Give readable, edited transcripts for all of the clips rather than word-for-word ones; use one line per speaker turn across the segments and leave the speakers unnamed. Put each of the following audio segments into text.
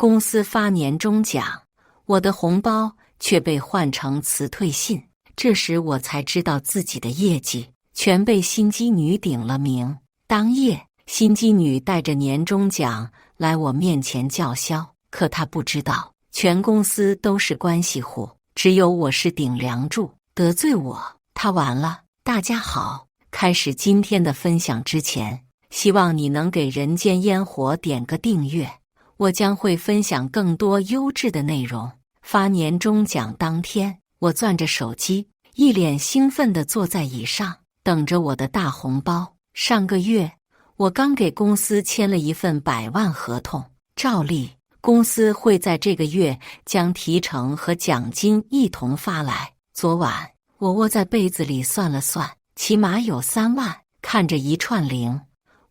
公司发年终奖，我的红包却被换成辞退信。这时我才知道自己的业绩全被心机女顶了名。当夜，心机女带着年终奖来我面前叫嚣，可她不知道，全公司都是关系户，只有我是顶梁柱，得罪我，她完了。大家好，开始今天的分享之前，希望你能给人间烟火点个订阅，我将会分享更多优质的内容。发年终奖当天，我攥着手机，一脸兴奋地坐在椅上，等着我的大红包。上个月，我刚给公司签了一份100万合同，照例公司会在这个月将提成和奖金一同发来。昨晚，我窝在被子里算了算，起码有3万。看着一串零，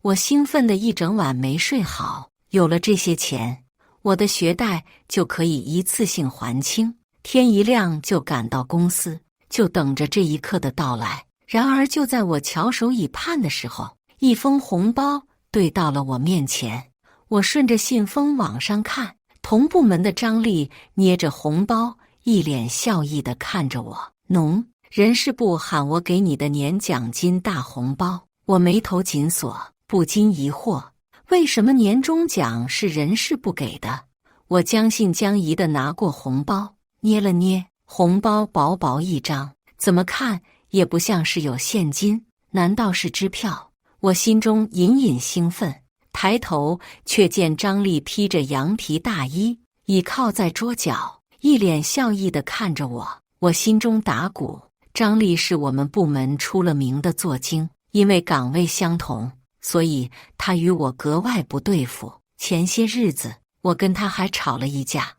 我兴奋的一整晚没睡好。有了这些钱，我的学贷就可以一次性还清。天一亮就赶到公司，就等着这一刻的到来。然而就在我翘首以盼的时候，一封红包兑到了我面前。我顺着信封往上看，同部门的张丽捏着红包，一脸笑意地看着我。人事部喊我给你的年奖金大红包。我眉头紧锁，不禁疑惑，为什么年终奖是人事部给的？我将信将疑地拿过红包，捏了捏，红包薄薄一张，怎么看也不像是有现金，难道是支票？我心中隐隐兴奋，抬头却见张丽披着羊皮大衣，倚靠在桌角，一脸笑意地看着我。我心中打鼓，张丽是我们部门出了名的作精，因为岗位相同，所以她与我格外不对付。前些日子我跟她还吵了一架，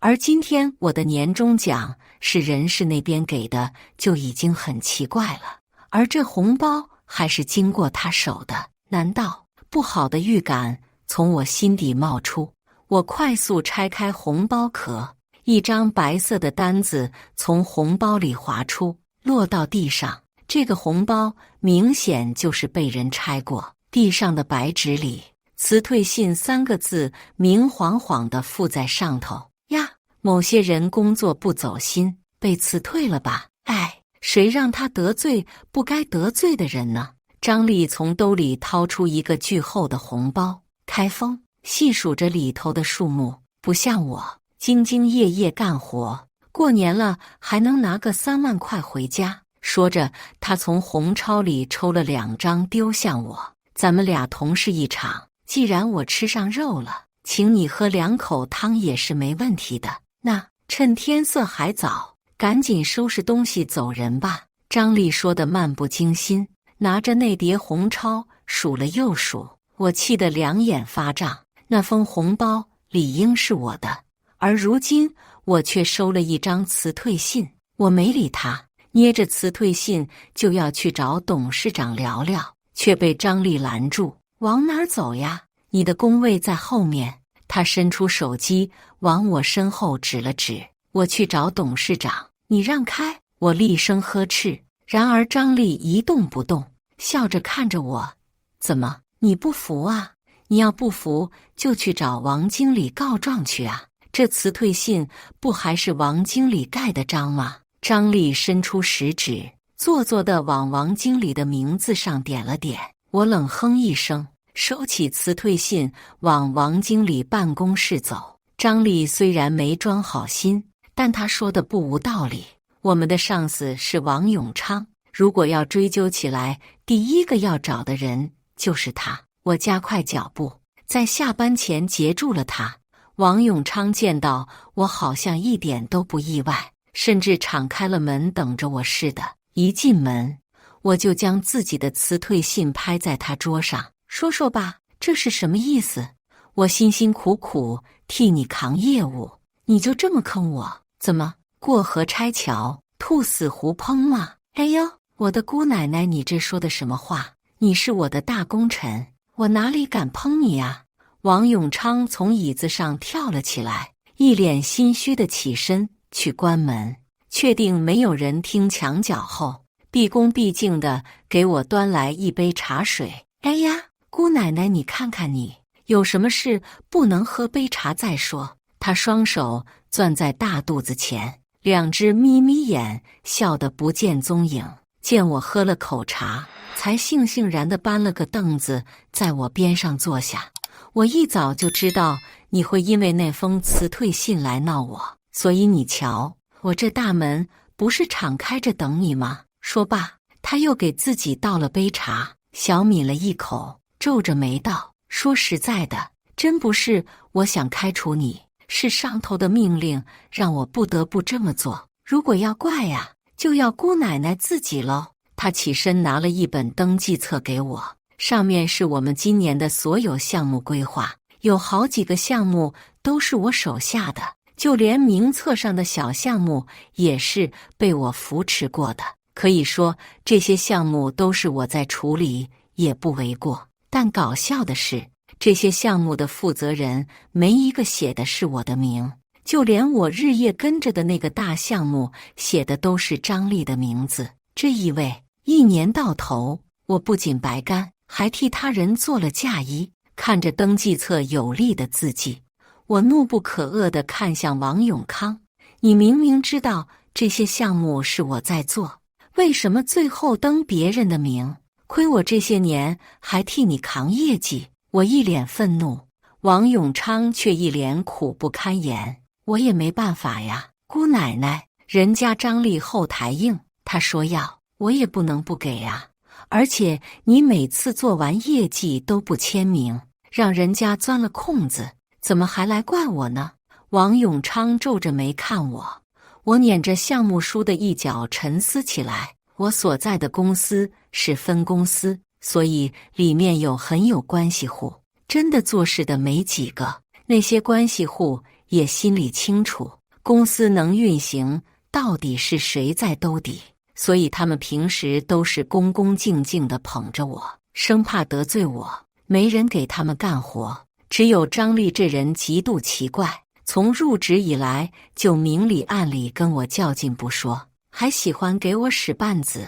而今天我的年终奖是人事那边给的，就已经很奇怪了。而这红包还是经过她手的，难道？不好的预感从我心底冒出。我快速拆开红包壳，一张白色的单子从红包里滑出，落到地上。这个红包明显就是被人拆过，地上的白纸里辞退信3个字明晃晃地附在上头。呀，某些人工作不走心，被辞退了吧？哎，谁让他得罪不该得罪的人呢？张丽从兜里掏出一个巨厚的红包，开封，细数着里头的数目。不像我兢兢业业干活，过年了还能拿个3万块回家。说着，他从红钞里抽了2张丢向我。咱们俩同事一场，既然我吃上肉了，请你喝2口汤也是没问题的。那趁天色还早，赶紧收拾东西走人吧。张丽说得漫不经心，拿着那叠红钞数了又数。我气得2眼发胀，那封红包理应是我的，而如今我却收了一张辞退信。我没理他，捏着辞退信就要去找董事长聊聊，却被张丽拦住。往哪儿走呀？你的工位在后面。他伸出手机往我身后指了指。我去找董事长，你让开！我厉声呵斥。然而张丽一动不动，笑着看着我。怎么，你不服啊？你要不服就去找王经理告状去啊！这辞退信不还是王经理盖的章吗？张丽伸出食指，做作地往王经理的名字上点了点。我冷哼一声，收起辞退信，往王经理办公室走。张丽虽然没装好心，但她说的不无道理。我们的上司是王永昌，如果要追究起来，第一个要找的人就是他。我加快脚步，在下班前截住了他。王永昌见到我好像一点都不意外，甚至敞开了门等着我似的。一进门，我就将自己的辞退信拍在他桌上。说吧，这是什么意思？我辛辛苦苦替你扛业务，你就这么坑我？怎么，过河拆桥，兔死狐烹吗？哎呦，我的姑奶奶，你这说的什么话？你是我的大功臣，我哪里敢烹你啊？王永昌从椅子上跳了起来，一脸心虚地起身去关门，确定没有人听墙角后，毕恭毕敬地给我端来一杯茶水。哎呀，姑奶奶，你看看你，有什么事不能喝杯茶再说？他双手攥在大肚子前，两只眯眯眼笑得不见踪影。见我喝了口茶，才悻悻然地搬了个凳子在我边上坐下。我一早就知道你会因为那封辞退信来闹我，所以你瞧，我这大门不是敞开着等你吗？说罢，他又给自己倒了杯茶，小抿了一口，皱着眉道：说实在的，真不是我想开除你，是上头的命令让我不得不这么做。如果要怪呀，就要姑奶奶自己喽。他起身拿了一本登记册给我，上面是我们今年的所有项目规划，有好几个项目都是我手下的，就连名册上的小项目也是被我扶持过的。可以说这些项目都是我在处理，也不为过。但搞笑的是，这些项目的负责人没一个写的是我的名，就连我日夜跟着的那个大项目写的都是张丽的名字。这意味一年到头，我不仅白干，还替他人做了嫁衣。看着登记册有力的字迹，我怒不可遏地看向王永康：你明明知道这些项目是我在做，为什么最后登别人的名？亏我这些年还替你扛业绩。我一脸愤怒，王永昌却一脸苦不堪言：我也没办法呀，姑奶奶，人家张丽后台硬，他说要，我也不能不给啊。而且你每次做完业绩都不签名，让人家钻了空子，怎么还来怪我呢？王永昌皱着眉看我，我捻着项目书的一角沉思起来。我所在的公司是分公司，所以里面有很有关系户，真的做事的没几个。那些关系户也心里清楚，公司能运行到底是谁在兜底，所以他们平时都是恭恭敬敬地捧着我，生怕得罪我，没人给他们干活。只有张丽这人极度奇怪，从入职以来就明里暗里跟我较劲不说，还喜欢给我使绊子。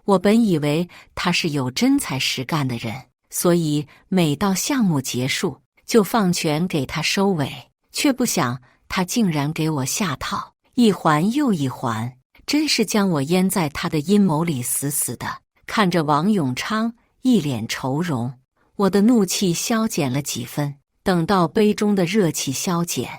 我本以为他是有真才实干的人，所以每到项目结束就放权给他收尾，却不想他竟然给我下套，一环又一环，真是将我淹在他的阴谋里死死的。看着王永昌一脸愁容，我的怒气消减了几分。等到杯中的热气消减，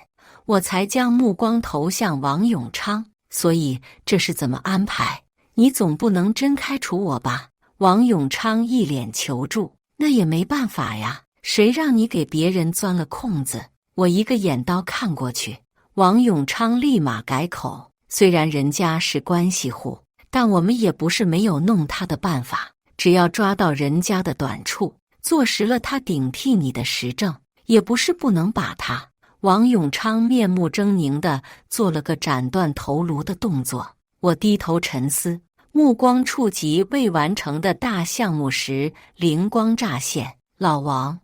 我才将目光投向王永昌。所以这是怎么安排？你总不能真开除我吧？王永昌一脸求助。那也没办法呀，谁让你给别人钻了空子？我一个眼刀看过去，王永昌立马改口：虽然人家是关系户，但我们也不是没有弄他的办法，只要抓到人家的短处，坐实了他顶替你的实证，也不是不能把他。王永昌面目狰狞地做了个斩断头颅的动作。我低头沉思，目光触及未完成的大项目时，灵光乍现：老王，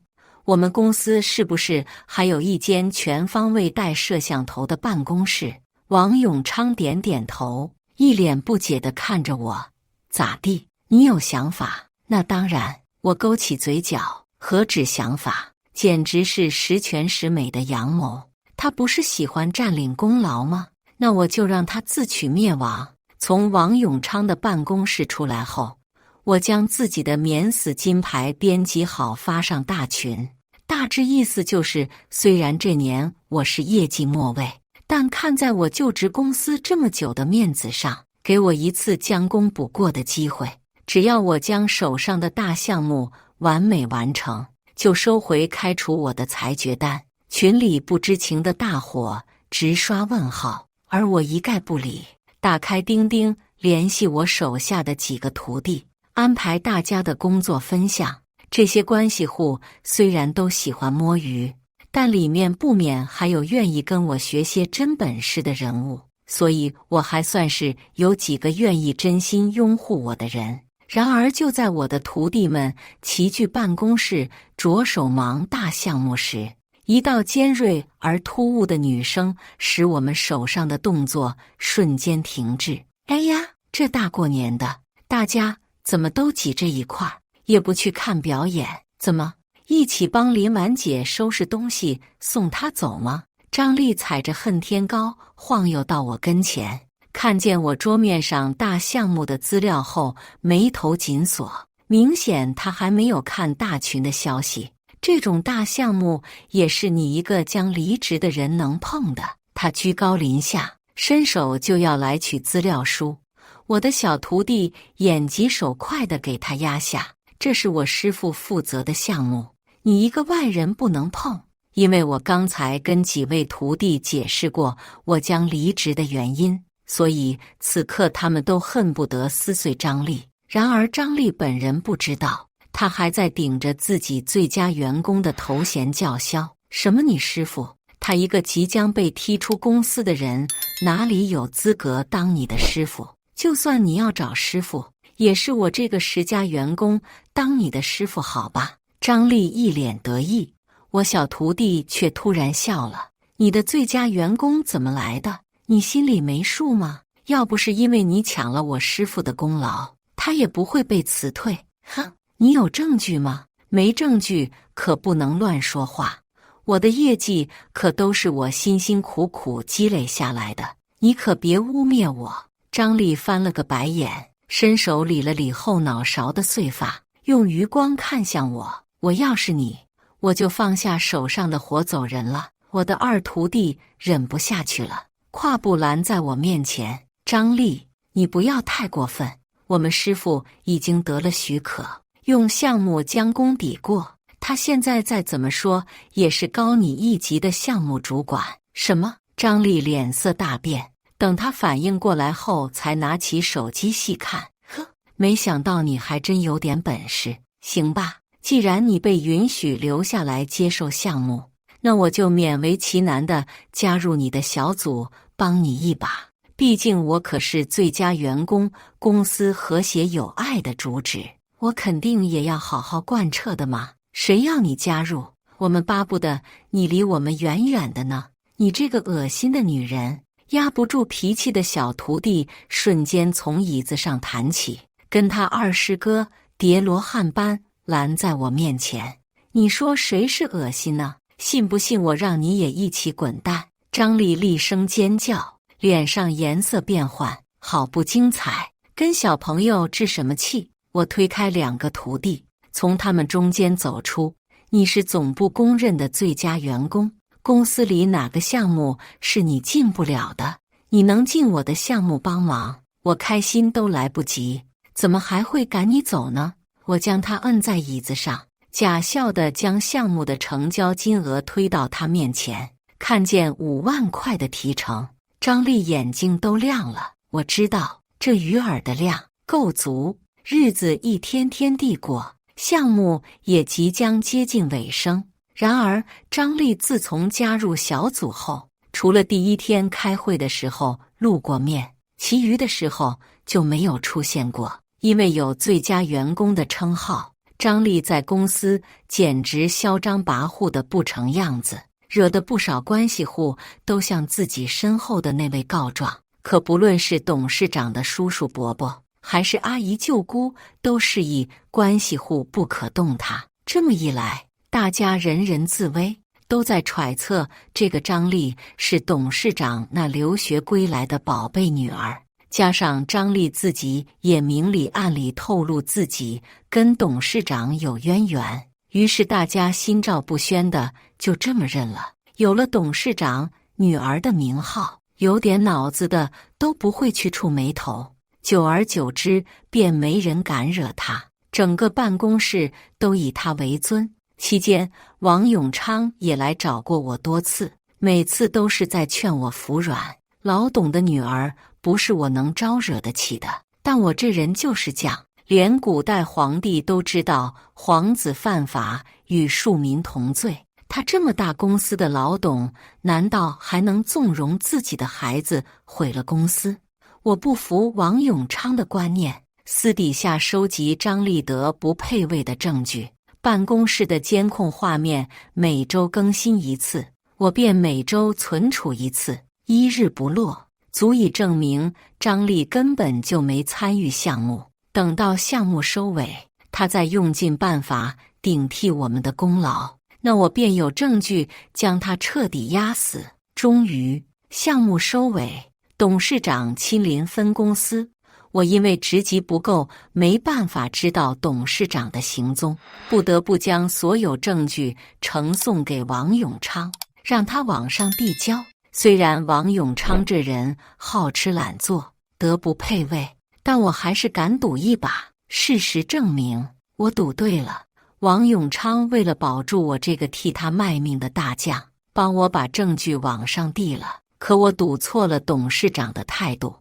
我们公司是不是还有一间全方位带摄像头的办公室？王永昌点点头，一脸不解地看着我：咋地？你有想法？那当然。我勾起嘴角，何止想法，简直是十全十美的阳谋。他不是喜欢占领功劳吗？那我就让他自取灭亡。从王永昌的办公室出来后，我将自己的免死金牌编辑好发上大群，大致意思就是，虽然这年我是业绩末位，但看在我就职公司这么久的面子上，给我一次将功补过的机会。只要我将手上的大项目完美完成，就收回开除我的裁决单。群里不知情的大伙直刷问号，而我一概不理。打开钉钉，联系我手下的几个徒弟，安排大家的工作分项。这些关系户虽然都喜欢摸鱼，但里面不免还有愿意跟我学些真本事的人物，所以我还算是有几个愿意真心拥护我的人。然而就在我的徒弟们齐聚办公室着手忙大项目时，一道尖锐而突兀的女声使我们手上的动作瞬间停滞。哎呀，这大过年的，大家怎么都挤这一块儿，也不去看表演？怎么一起帮林婉姐收拾东西，送她走吗？张丽踩着恨天高，晃悠到我跟前，看见我桌面上大项目的资料后，眉头紧锁，明显她还没有看大群的消息。这种大项目也是你一个将离职的人能碰的。她居高临下，伸手就要来取资料书。我的小徒弟眼疾手快地给他压下，这是我师父负责的项目，你一个外人不能碰。因为我刚才跟几位徒弟解释过我将离职的原因，所以此刻他们都恨不得撕碎张丽。然而张丽本人不知道，他还在顶着自己最佳员工的头衔叫嚣什么你师父，他一个即将被踢出公司的人，哪里有资格当你的师父？就算你要找师傅，也是我这个10家员工当你的师傅好吧？张丽一脸得意，我小徒弟却突然笑了。你的最佳员工怎么来的？你心里没数吗？要不是因为你抢了我师傅的功劳，他也不会被辞退。哼，你有证据吗？没证据可不能乱说话。我的业绩可都是我辛辛苦苦积累下来的，你可别污蔑我。张丽翻了个白眼，伸手理了理后脑勺的碎发，用余光看向我。我要是你，我就放下手上的活走人了。我的二徒弟忍不下去了，跨步拦在我面前。张丽，你不要太过分，我们师父已经得了许可，用项目将功抵过，他现在再怎么说也是高你一级的项目主管。什么？张丽脸色大变，等他反应过来后，才拿起手机细看。呵，没想到你还真有点本事。行吧，既然你被允许留下来接受项目，那我就勉为其难地加入你的小组，帮你一把。毕竟我可是最佳员工、公司和谐有爱的主旨，我肯定也要好好贯彻的嘛。谁要你加入？我们巴不得你离我们远远的呢。你这个恶心的女人！压不住脾气的小徒弟瞬间从椅子上弹起，跟他二师哥叠罗汉般拦在我面前。你说谁是恶心呢？信不信我让你也一起滚蛋？张丽厉声尖叫，脸上颜色变幻，好不精彩。跟小朋友置什么气？我推开2个徒弟，从他们中间走出。你是总部公认的最佳员工，公司里哪个项目是你进不了的？你能进我的项目帮忙，我开心都来不及，怎么还会赶你走呢？我将他摁在椅子上，假笑地将项目的成交金额推到他面前。看见5万块的提成，张丽眼睛都亮了。我知道这鱼饵的量够足，日子一天天地过，项目也即将接近尾声。然而张丽自从加入小组后，除了第1天开会的时候露过面，其余的时候就没有出现过。因为有最佳员工的称号，张丽在公司简直嚣张跋扈的不成样子，惹得不少关系户都向自己身后的那位告状。可不论是董事长的叔叔伯伯，还是阿姨舅姑，都示意关系户不可动他。这么一来，大家人人自危，都在揣测这个张丽是董事长那留学归来的宝贝女儿。加上张丽自己也明里暗里透露自己跟董事长有渊源，于是大家心照不宣的就这么认了。有了董事长女儿的名号，有点脑子的都不会去触眉头，久而久之便没人敢惹她，整个办公室都以她为尊。期间王永昌也来找过我多次，每次都是在劝我服软。老董的女儿不是我能招惹得起的，但我这人就是犟，连古代皇帝都知道皇子犯法与庶民同罪，他这么大公司的老董，难道还能纵容自己的孩子毁了公司？我不服王永昌的观念，私底下收集张立德不配位的证据，办公室的监控画面每周更新一次，我便每周存储一次，1日不落，足以证明张丽根本就没参与项目。等到项目收尾，他再用尽办法顶替我们的功劳，那我便有证据将他彻底压死。终于，项目收尾，董事长亲临分公司。我因为职级不够，没办法知道董事长的行踪，不得不将所有证据呈送给王永昌，让他往上递交。虽然王永昌这人好吃懒做，德不配位，但我还是敢赌一把。事实证明，我赌对了。王永昌为了保住我这个替他卖命的大将，帮我把证据往上递了。可我赌错了董事长的态度，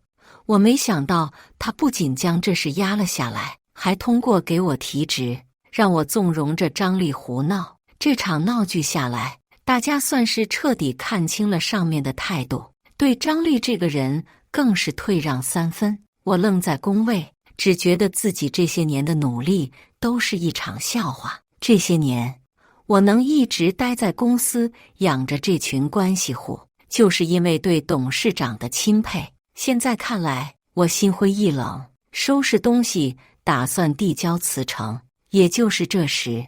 我没想到他不仅将这事压了下来，还通过给我提职，让我纵容着张丽胡闹。这场闹剧下来，大家算是彻底看清了上面的态度，对张丽这个人更是退让3分。我愣在工位，只觉得自己这些年的努力都是一场笑话。这些年，我能一直待在公司养着这群关系户，就是因为对董事长的钦佩。现在看来，我心灰意冷，收拾东西，打算递交辞呈。也就是这时，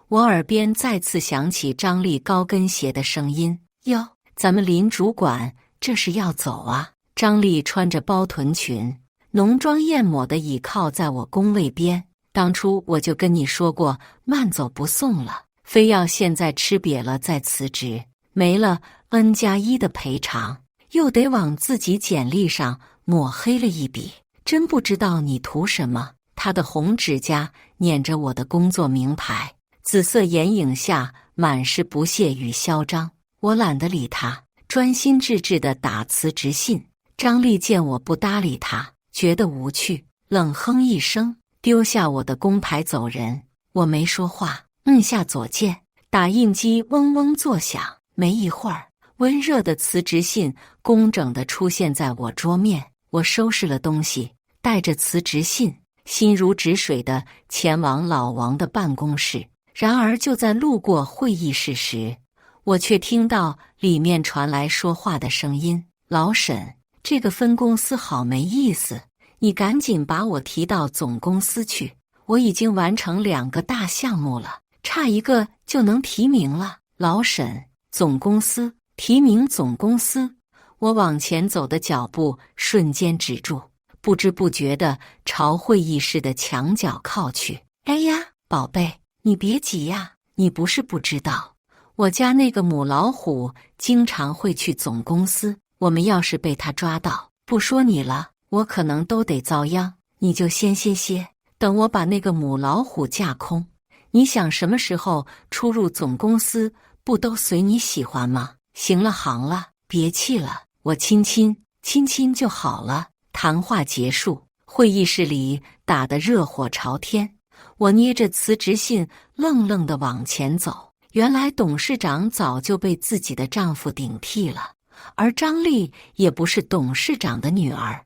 我耳边再次响起张丽高跟鞋的声音：“哟，咱们林主管这是要走啊？”张丽穿着包臀裙，浓妆艳抹地倚靠在我工位边。当初我就跟你说过，慢走不送了，非要现在吃瘪了再辞职，没了 N+1的赔偿，又得往自己简历上抹黑了一笔。真不知道你图什么？他的红指甲捻着我的工作名牌，紫色眼影下满是不屑与嚣张。我懒得理他，专心致志地打辞职信。张丽见我不搭理他，觉得无趣，冷哼一声，丢下我的工牌走人。我没说话，摁下左键，打印机嗡嗡作响。没一会儿，温热的辞职信工整地出现在我桌面。我收拾了东西，带着辞职信，心如止水地前往老王的办公室。然而就在路过会议室时，我却听到里面传来说话的声音：“老沈，这个分公司好没意思，你赶紧把我提到总公司去，我已经完成2个大项目了，差一个就能提名了。”老沈，总公司，提名总公司。我往前走的脚步瞬间止住，不知不觉地朝会议室的墙角靠去。哎呀，宝贝，你别急呀，你不是不知道，我家那个母老虎经常会去总公司，我们要是被他抓到，不说你了，我可能都得遭殃。你就先歇，等我把那个母老虎架空，你想什么时候出入总公司，不都随你喜欢吗？行了行了，别气了，我亲亲就好了。谈话结束，会议室里打得热火朝天。我捏着辞职信愣愣地往前走。原来董事长早就被自己的丈夫顶替了，而张丽也不是董事长的女儿，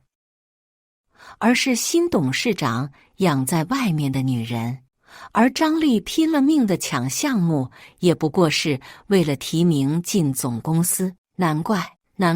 而是新董事长养在外面的女人。而张丽拼了命的抢项目，也不过是为了提名进总公司。难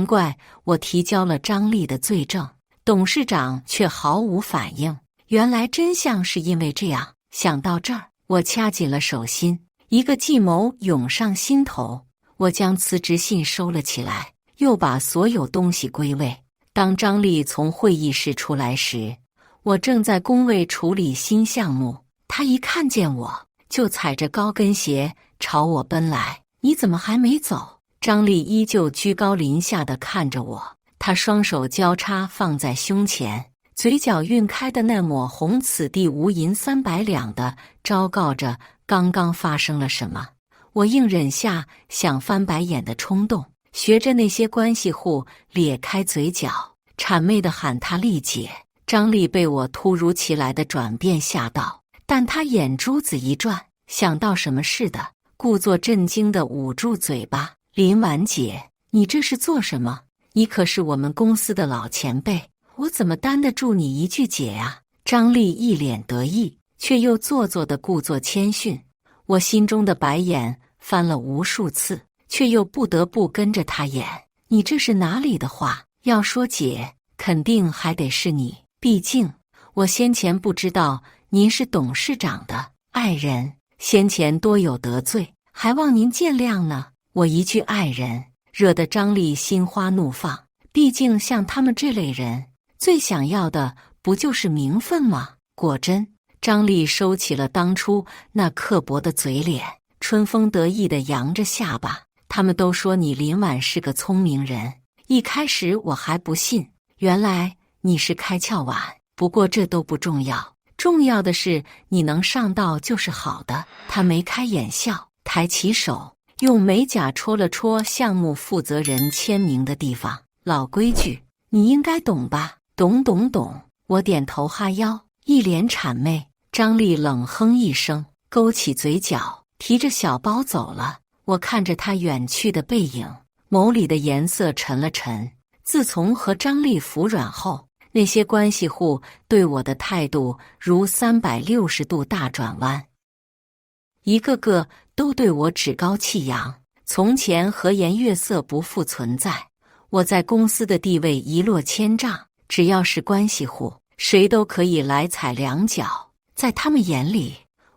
怪我提交了张丽的罪证，董事长却毫无反应。原来真相是因为这样。想到这儿，我掐紧了手心，一个计谋涌上心头。我将辞职信收了起来，又把所有东西归位。当张丽从会议室出来时，我正在工位处理新项目。她一看见我，就踩着高跟鞋朝我奔来。你怎么还没走？张丽依旧居高临下地看着我，她双手交叉放在胸前，嘴角晕开的那抹红，此地无银300两的昭告着刚刚发生了什么。我硬忍下想翻白眼的冲动，学着那些关系户咧开嘴角，谄媚地喊她丽姐。张丽被我突如其来的转变吓到，但她眼珠子一转，想到什么似的，故作震惊地捂住嘴巴。林婉姐，你这是做什么？你可是我们公司的老前辈，我怎么担得住你一句姐呀？张丽一脸得意，却又做作的故作谦逊。我心中的白眼翻了无数次，却又不得不跟着她演。你这是哪里的话？要说姐，肯定还得是你，毕竟我先前不知道您是董事长的爱人。先前多有得罪，还望您见谅呢。我一句爱人，惹得张丽心花怒放。毕竟像他们这类人，最想要的不就是名分吗？果真，张丽收起了当初那刻薄的嘴脸，春风得意地扬着下巴。他们都说你林婉是个聪明人，一开始我还不信，原来你是开窍晚。不过这都不重要，重要的是你能上道就是好的。他眉开眼笑，抬起手，用美甲戳了戳项目负责人签名的地方。老规矩，你应该懂吧？懂。我点头哈腰，一脸谄媚。张丽冷哼一声，勾起嘴角，提着小包走了。我看着他远去的背影，眸里的颜色沉了沉。自从和张丽服软后，那些关系户对我的态度如360度大转弯，一个个都对我趾高气扬。从前和颜悦色不复存在，我在公司的地位一落千丈，只要是关系户，谁都可以来踩两脚。在他们眼里，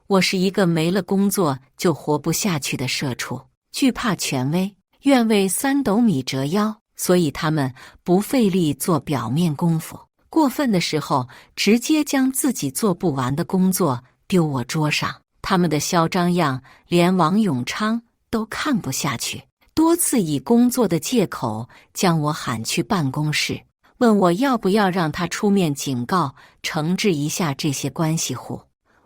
我是一个没了工作就活不下去的社畜，惧怕权威，愿为3斗米折腰，所以他们不费力做表面功夫，过分的时候直接将自己做不完的工作丢我桌上。他们的嚣张样，连王永昌都看不下去，多次以工作的借口将我喊去办公室，问我要不要让他出面警告惩治一下这些关系户。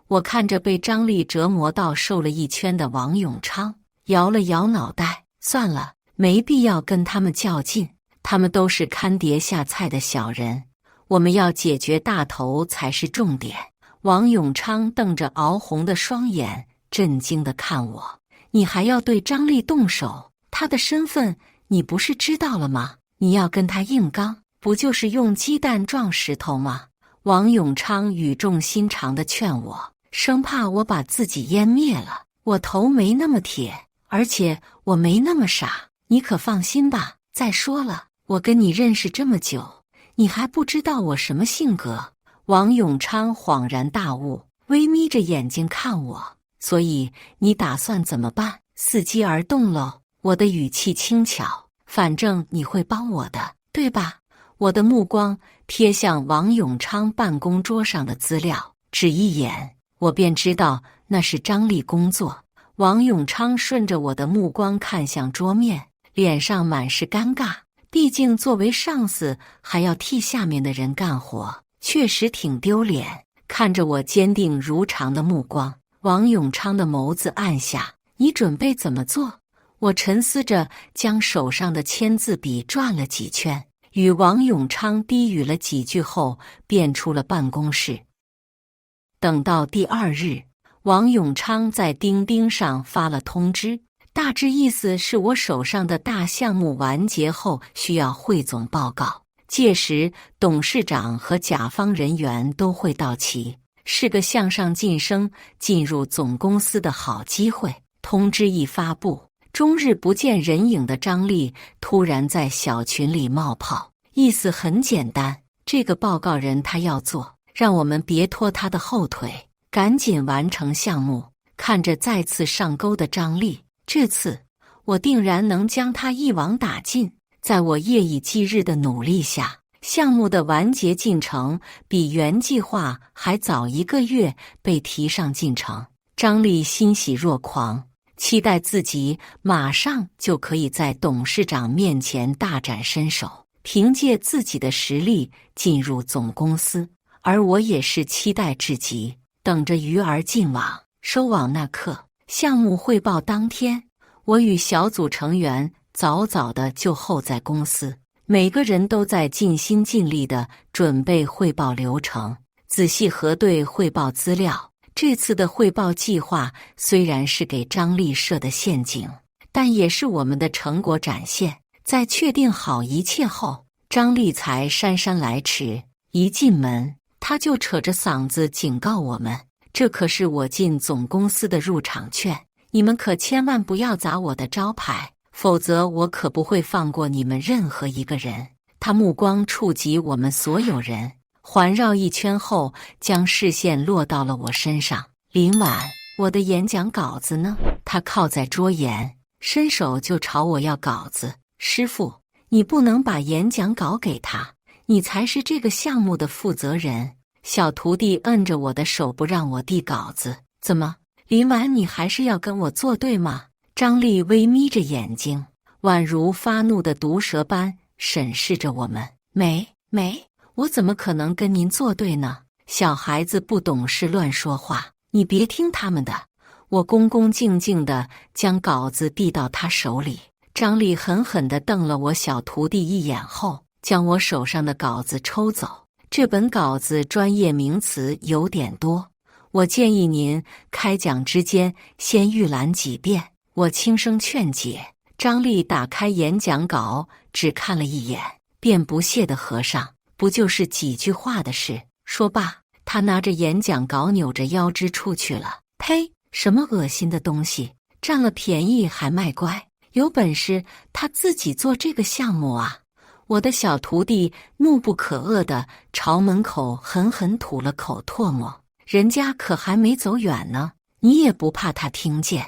我看着被张丽折磨到瘦了一圈的王永昌，摇了摇脑袋，算了，没必要跟他们较劲，他们都是看碟下菜的小人，我们要解决大头才是重点。王永昌瞪着熬红的双眼，震惊地看我，你还要对张丽动手？他的身份你不是知道了吗？你要跟他硬刚，不就是用鸡蛋撞石头吗？王永昌语重心长地劝我，生怕我把自己湮灭了。我头没那么铁，而且我没那么傻，你可放心吧。再说了，我跟你认识这么久，你还不知道我什么性格？王永昌恍然大悟，微眯着眼睛看我，所以你打算怎么办？伺机而动喽。我的语气轻巧，反正你会帮我的，对吧？我的目光贴向王永昌办公桌上的资料，只一眼，我便知道那是张丽工作。王永昌顺着我的目光看向桌面，脸上满是尴尬，毕竟作为上司还要替下面的人干活，确实挺丢脸。看着我坚定如常的目光，王永昌的眸子暗下，你准备怎么做？我沉思着，将手上的签字笔转了几圈，与王永昌低语了几句后，便出了办公室。等到第2日，王永昌在钉钉上发了通知，大致意思是我手上的大项目完结后需要汇总报告，届时董事长和甲方人员都会到齐，是个向上晋升、进入总公司的好机会。通知一发布，终日不见人影的张丽突然在小群里冒泡，意思很简单，这个报告人他要做，让我们别拖他的后腿，赶紧完成项目。看着再次上钩的张丽，这次我定然能将他一网打尽。在我夜以继日的努力下，项目的完结进程比原计划还早1个月被提上进程。张丽欣喜若狂，期待自己马上就可以在董事长面前大展身手，凭借自己的实力进入总公司。而我也是期待至极，等着鱼儿进网，收网那刻。项目汇报当天，我与小组成员早早的就候在公司，每个人都在尽心尽力的准备汇报流程，仔细核对汇报资料。这次的汇报计划虽然是给张丽设的陷阱，但也是我们的成果展现。在确定好一切后，张丽才姗姗来迟。一进门，他就扯着嗓子警告我们，这可是我进总公司的入场券，你们可千万不要砸我的招牌，否则我可不会放过你们任何一个人。他目光触及我们所有人，环绕一圈后，将视线落到了我身上。林婉，我的演讲稿子呢？他靠在桌沿，伸手就朝我要稿子。师傅，你不能把演讲稿给他，你才是这个项目的负责人。小徒弟摁着我的手不让我递稿子。怎么，临完你还是要跟我作对吗？张丽微眯着眼睛，宛如发怒的毒蛇般审视着我们。没，我怎么可能跟您作对呢？小孩子不懂事乱说话，你别听他们的。我恭恭敬敬地将稿子递到他手里。张丽狠狠地瞪了我小徒弟一眼后，将我手上的稿子抽走。这本稿子专业名词有点多，我建议您开讲之间先预览几遍。我轻声劝解。张丽打开演讲稿，只看了一眼，便不屑地合上。不就是几句话的事？说罢，他拿着演讲稿扭着腰肢出去了。呸！什么恶心的东西，占了便宜还卖乖，有本事他自己做这个项目啊！我的小徒弟怒不可遏地朝门口狠狠吐了口唾沫。人家可还没走远呢，你也不怕他听见？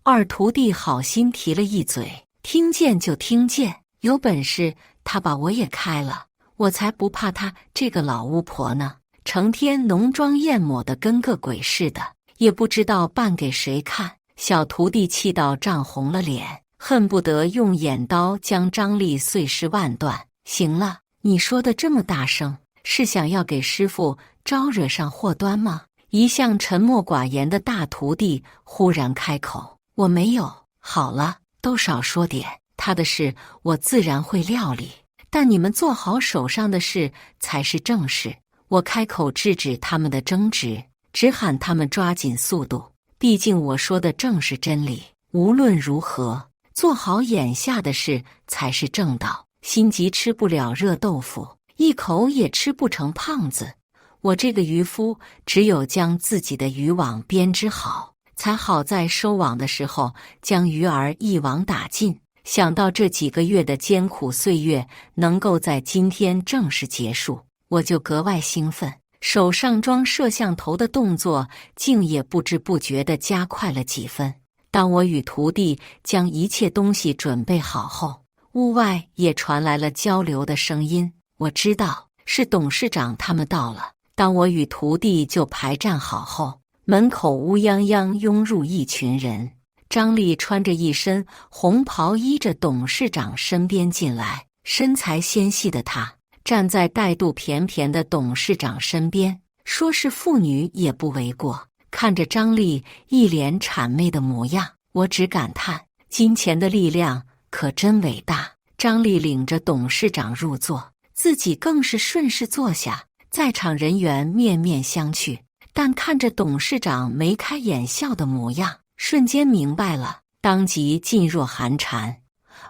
二徒弟好心提了一嘴，听见就听见，有本事他把我也开了，我才不怕他这个老巫婆呢！成天浓妆艳抹的跟个鬼似的，也不知道扮给谁看。小徒弟气到涨红了脸，恨不得用眼刀将张丽碎尸万段。行了，你说的这么大声，是想要给师傅招惹上祸端吗？一向沉默寡言的大徒弟忽然开口。我没有。好了，都少说点，他的事我自然会料理，但你们做好手上的事才是正事。我开口制止他们的争执，只喊他们抓紧速度，毕竟我说的正是真理。无论如何，做好眼下的事才是正道。心急吃不了热豆腐，一口也吃不成胖子。我这个渔夫只有将自己的渔网编织好，才好在收网的时候将鱼儿一网打尽。想到这几个月的艰苦岁月能够在今天正式结束，我就格外兴奋，手上装摄像头的动作竟也不知不觉地加快了几分。当我与徒弟将一切东西准备好后，屋外也传来了交流的声音。我知道是董事长他们到了。当我与徒弟就排站好后，门口乌泱泱涌入一群人。张丽穿着一身红袍，依着董事长身边进来，身材纤细的她站在带肚便便的董事长身边，说是妇女也不为过。看着张丽一脸谄媚的模样，我只感叹金钱的力量可真伟大。张丽领着董事长入座，自己更是顺势坐下，在场人员面面相觑，但看着董事长眉开眼笑的模样，瞬间明白了，当即噤若寒蝉。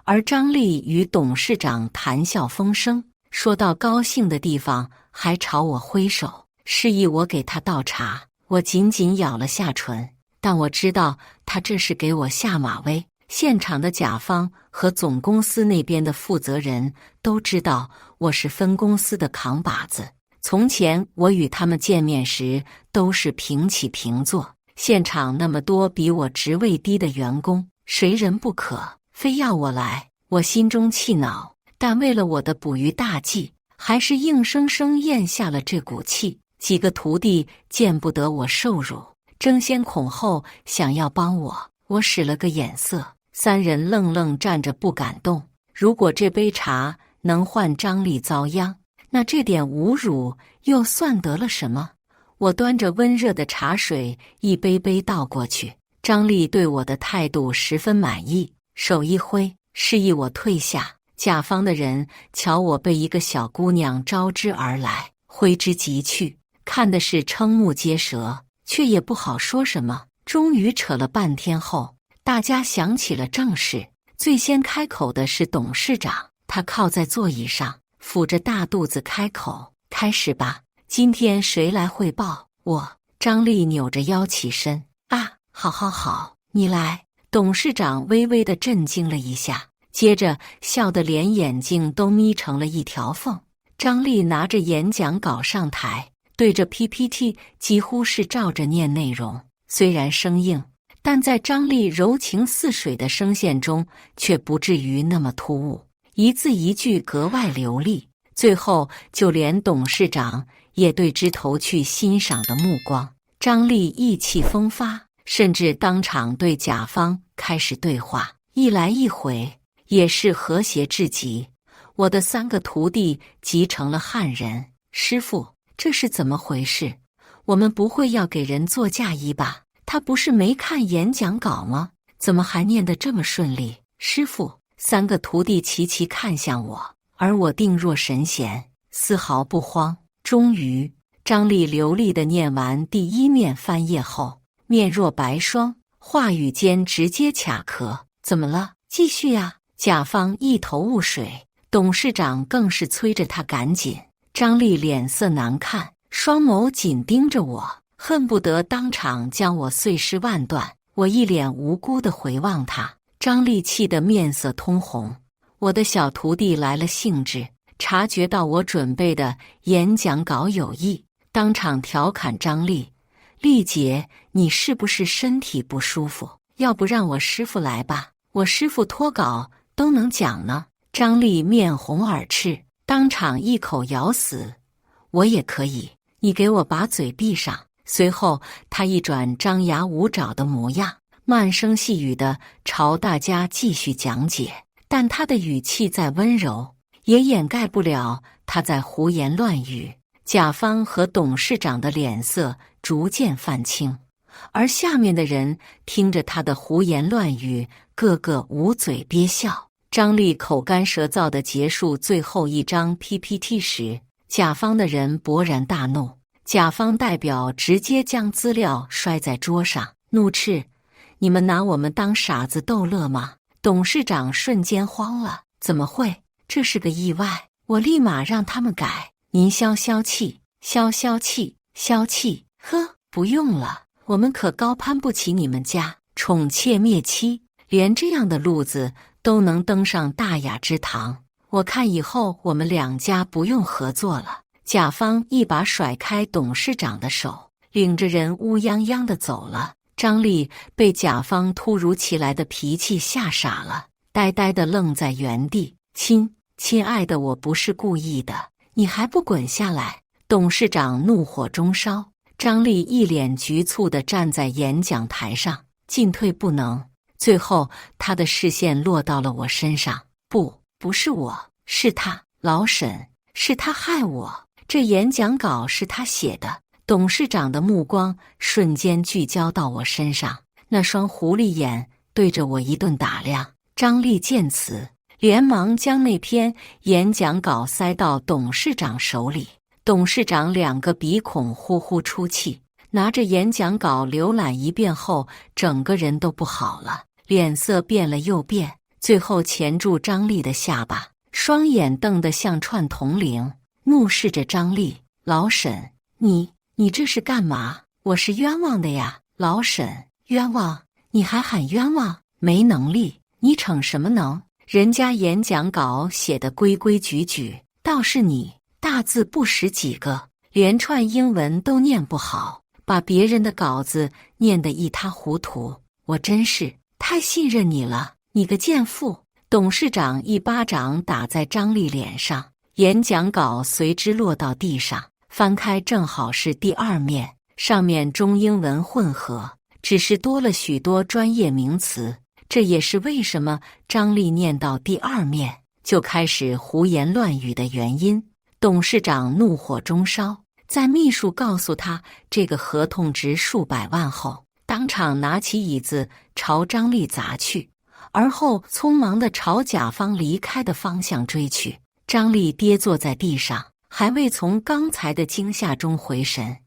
而张丽与董事长谈笑风生，说到高兴的地方还朝我挥手，示意我给他倒茶。我紧紧咬了下唇，但我知道他这是给我下马威。现场的甲方和总公司那边的负责人都知道我是分公司的扛把子，从前我与他们见面时都是平起平坐，现场那么多比我职位低的员工，谁人不可，非要我来。我心中气恼，但为了我的捕鱼大计，还是硬生生咽下了这股气。几个徒弟见不得我受辱，争先恐后想要帮我，我使了个眼色，三人愣愣站着不敢动。如果这杯茶能换张丽遭殃，那这点侮辱又算得了什么？我端着温热的茶水一杯杯倒过去。张丽对我的态度十分满意，手一挥，示意我退下。甲方的人瞧我被一个小姑娘招之而来，挥之即去，看的是瞠目结舌，却也不好说什么。终于扯了半天后，大家想起了正事。最先开口的是董事长，他靠在座椅上，抚着大肚子开口：“开始吧，今天谁来汇报？”我。张丽扭着腰起身：“啊，好，你来。”董事长微微地震惊了一下，接着笑得连眼睛都眯成了一条缝。张丽拿着演讲稿上台，对着 PPT 几乎是照着念内容。虽然生硬，但在张力柔情似水的声线中，却不至于那么突兀，一字一句格外流利。最后，就连董事长也对之投去欣赏的目光。张力意气风发，甚至当场对甲方开始对话，一来一回也是和谐至极。我的3个徒弟急成了汉人。师傅，这是怎么回事？我们不会要给人做嫁衣吧？他不是没看演讲稿吗？怎么还念得这么顺利？师傅，3个徒弟齐齐看向我，而我定若神闲，丝毫不慌。终于，张力流利地念完第1面翻页后，面若白霜，话语间直接卡壳。怎么了？继续呀！甲方一头雾水，董事长更是催着他赶紧。张力脸色难看，双眸紧盯着我，恨不得当场将我碎尸万段。我一脸无辜地回望他，张力气得面色通红。我的小徒弟来了兴致，察觉到我准备的演讲稿有异，当场调侃张力：“力姐，你是不是身体不舒服？要不让我师傅来吧，我师傅脱稿都能讲呢。”张力面红耳赤，当场一口咬死：“我也可以，你给我把嘴闭上。”随后，他一转张牙舞爪的模样，慢声细语地朝大家继续讲解，但他的语气再温柔，也掩盖不了他在胡言乱语。甲方和董事长的脸色逐渐泛青，而下面的人听着他的胡言乱语，个个捂嘴憋笑。张力口干舌燥地结束最后一张 PPT 时，甲方的人勃然大怒。甲方代表直接将资料摔在桌上，怒斥：“你们拿我们当傻子逗乐吗？”董事长瞬间慌了：“怎么会？这是个意外，我立马让他们改。您消消气，消消气，消气。呵，不用了，我们可高攀不起你们家，宠妾灭妻，连这样的路子都能登上大雅之堂。我看以后我们2家不用合作了。”甲方一把甩开董事长的手，领着人乌泱泱地走了。张力被甲方突如其来的脾气吓傻了，呆呆地愣在原地。亲爱的，我不是故意的，你还不滚下来！董事长怒火中烧，张力一脸局促地站在演讲台上，进退不能。最后，他的视线落到了我身上。不是我，是他，老沈，是他害我。这演讲稿是他写的。董事长的目光瞬间聚焦到我身上，那双狐狸眼对着我一顿打量。张力见此，连忙将那篇演讲稿塞到董事长手里。董事长2个鼻孔呼呼出气，拿着演讲稿浏览一遍后，整个人都不好了，脸色变了又变，最后钳住张力的下巴，双眼瞪得像串铜铃，怒视着张力：“老沈，你这是干嘛？我是冤枉的呀！老沈，冤枉？你还喊冤枉？没能力，你逞什么能？人家演讲稿写得规规矩矩，倒是你大字不识几个，连串英文都念不好，把别人的稿子念得一塌糊涂。我真是太信任你了，你个贱妇！”董事长一巴掌打在张力脸上，演讲稿随之落到地上。翻开正好是第2面，上面中英文混合，只是多了许多专业名词。这也是为什么张力念到第2面就开始胡言乱语的原因。董事长怒火中烧，在秘书告诉他这个合同值数百万后，当场拿起椅子朝张力砸去，而后匆忙地朝甲方离开的方向追去。张力跌坐在地上，还未从刚才的惊吓中回神。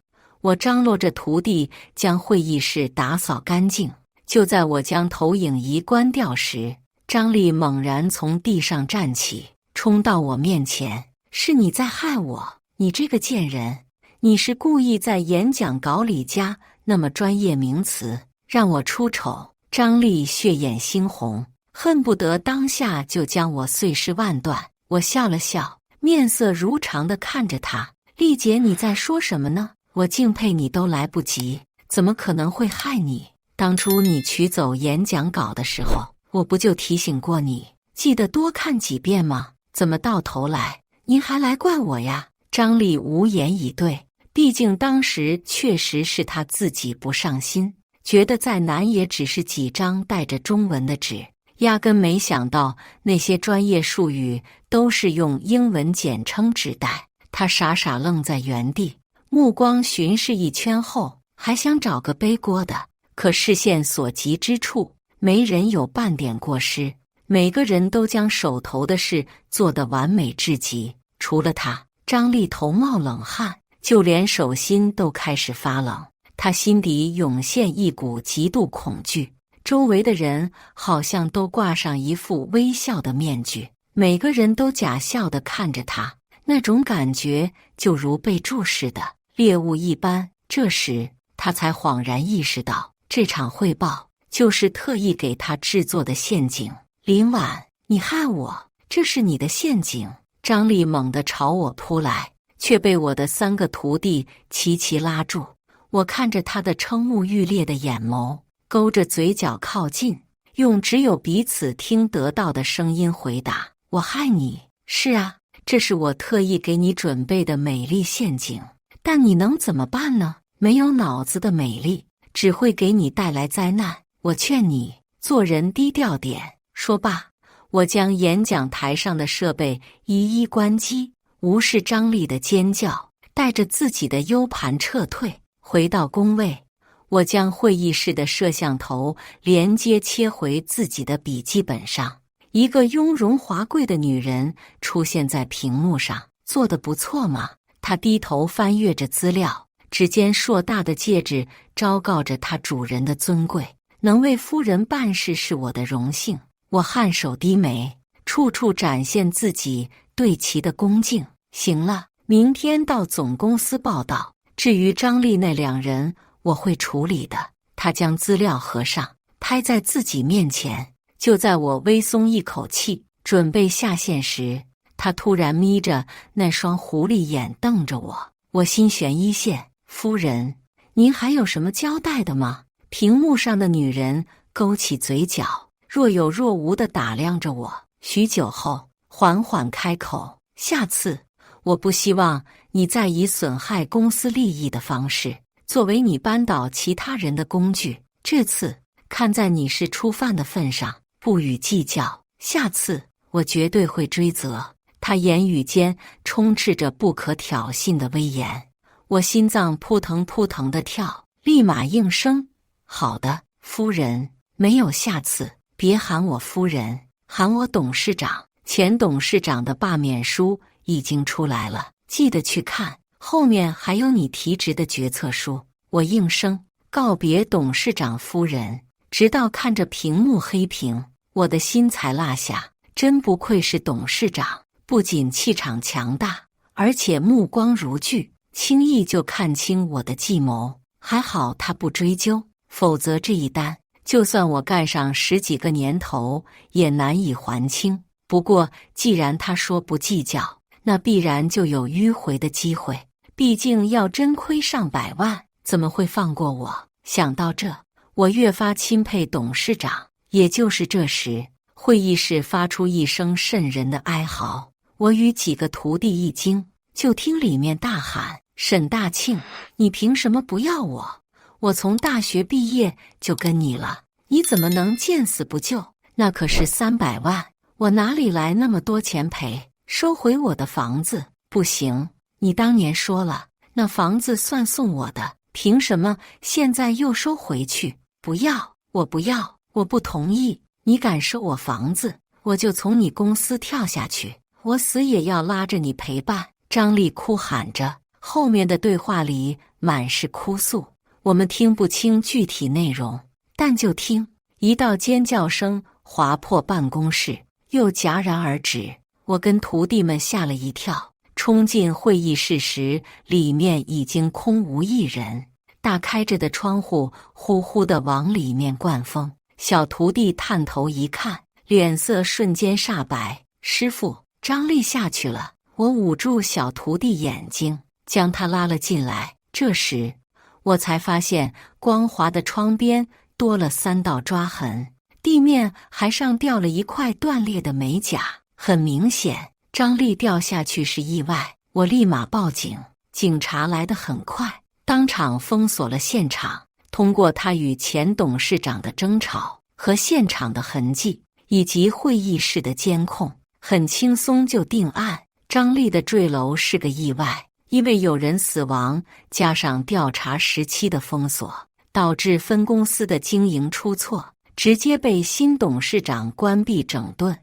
我张罗着徒弟将会议室打扫干净，就在我将投影仪关掉时，张力猛然从地上站起，冲到我面前：“是你在害我，你这个贱人！你是故意在演讲稿里加那么专业名词，让我出丑。”张力血眼猩红，恨不得当下就将我碎尸万段。我笑了笑，面色如常地看着他：“丽姐，你在说什么呢？我敬佩你都来不及，怎么可能会害你？当初你取走演讲稿的时候，我不就提醒过你，记得多看几遍吗？怎么到头来您还来怪我呀？”张丽无言以对，毕竟当时确实是他自己不上心，觉得再难也只是几张带着中文的纸，压根没想到那些专业术语都是用英文简称指代。他傻傻愣在原地，目光巡视一圈后，还想找个背锅的，可视线所及之处，没人有半点过失，每个人都将手头的事做得完美至极，除了他。张丽头冒冷汗，就连手心都开始发冷，他心底涌现一股极度恐惧，周围的人好像都挂上一副微笑的面具，每个人都假笑地看着他，那种感觉就如被注视的猎物一般。这时他才恍然意识到，这场汇报就是特意给他制作的陷阱。林婉，你害我，这是你的陷阱！张丽猛地朝我扑来，却被我的3个徒弟齐齐拉住。我看着他的瞠目欲裂的眼眸，勾着嘴角靠近，用只有彼此听得到的声音回答：“我害你？是啊，这是我特意给你准备的美丽陷阱。但你能怎么办呢？没有脑子的美丽，只会给你带来灾难。我劝你做人低调点。”说罢，我将演讲台上的设备一一关机，无视张丽的尖叫，带着自己的 U 盘撤退，回到工位。我将会议室的摄像头连接切回自己的笔记本上，一个雍容华贵的女人出现在屏幕上。做得不错嘛？她低头翻阅着资料，指尖硕大的戒指昭告着她主人的尊贵。能为夫人办事是我的荣幸。我颔首低眉，处处展现自己对其的恭敬。行了，明天到总公司报道。至于张丽那2人，我会处理的。他将资料合上，拍在自己面前。就在我微松一口气，准备下线时，他突然眯着那双狐狸眼瞪着我。我心悬一线，夫人，您还有什么交代的吗？屏幕上的女人勾起嘴角，若有若无地打量着我，许久后缓缓开口：“下次我不希望你再以损害公司利益的方式作为你扳倒其他人的工具。这次看在你是初犯的份上，不予计较。下次我绝对会追责。”他言语间充斥着不可挑衅的威严，我心脏扑腾扑腾地跳，立马应声：“好的，夫人，没有下次。别喊我夫人，喊我董事长。前董事长的罢免书已经出来了，记得去看，后面还有你提职的决策书。”我应声告别董事长夫人，直到看着屏幕黑屏，我的心才落下。真不愧是董事长，不仅气场强大，而且目光如炬，轻易就看清我的计谋。还好他不追究，否则这一单就算我干上10几个年头也难以还清。不过既然他说不计较，那必然就有迂回的机会，毕竟要真亏上百万，怎么会放过我？想到这，我越发钦佩董事长。也就是这时，会议室发出一声瘆人的哀嚎，我与几个徒弟一惊，就听里面大喊：“沈大庆，你凭什么不要我？我从大学毕业就跟你了，你怎么能见死不救？那可是300万，我哪里来那么多钱赔？收回我的房子！”“不行，你当年说了，那房子算送我的，凭什么现在又收回去？”“不要，我不要，我不同意！你敢收我房子，我就从你公司跳下去，我死也要拉着你陪伴！”张丽哭喊着，后面的对话里满是哭诉，我们听不清具体内容，但就听一道尖叫声划破办公室，又戛然而止。我跟徒弟们吓了一跳，冲进会议室时，里面已经空无一人。大开着的窗户呼呼地往里面灌风，小徒弟探头一看，脸色瞬间煞白。“师傅，张丽下去了！”我捂住小徒弟眼睛，将他拉了进来。这时我才发现光滑的窗边多了3道抓痕，地面还上掉了一块断裂的美甲。很明显，张丽掉下去是意外。我立马报警，警察来得很快，当场封锁了现场。通过他与前董事长的争吵和现场的痕迹，以及会议室的监控，很轻松就定案。张丽的坠楼是个意外，因为有人死亡，加上调查时期的封锁，导致分公司的经营出错，直接被新董事长关闭整顿。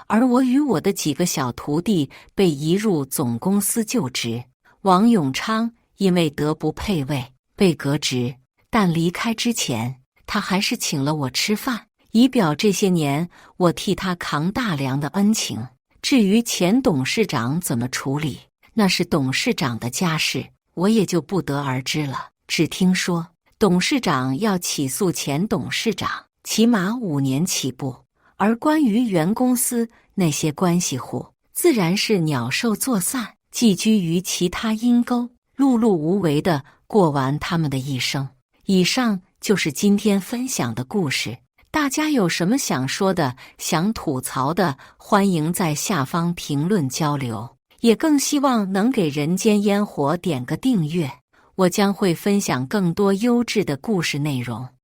而我与我的几个小徒弟被移入总公司就职。王永昌因为德不配位被革职，但离开之前，他还是请了我吃饭，以表这些年我替他扛大梁的恩情。至于前董事长怎么处理，那是董事长的家事，我也就不得而知了。只听说董事长要起诉前董事长，起码5年起步。而关于原公司那些关系户，自然是鸟兽作散，寄居于其他阴沟，碌碌无为地过完他们的一生。以上就是今天分享的故事，大家有什么想说的、想吐槽的，欢迎在下方评论交流，也更希望能给人间烟火点个订阅，我将会分享更多优质的故事内容。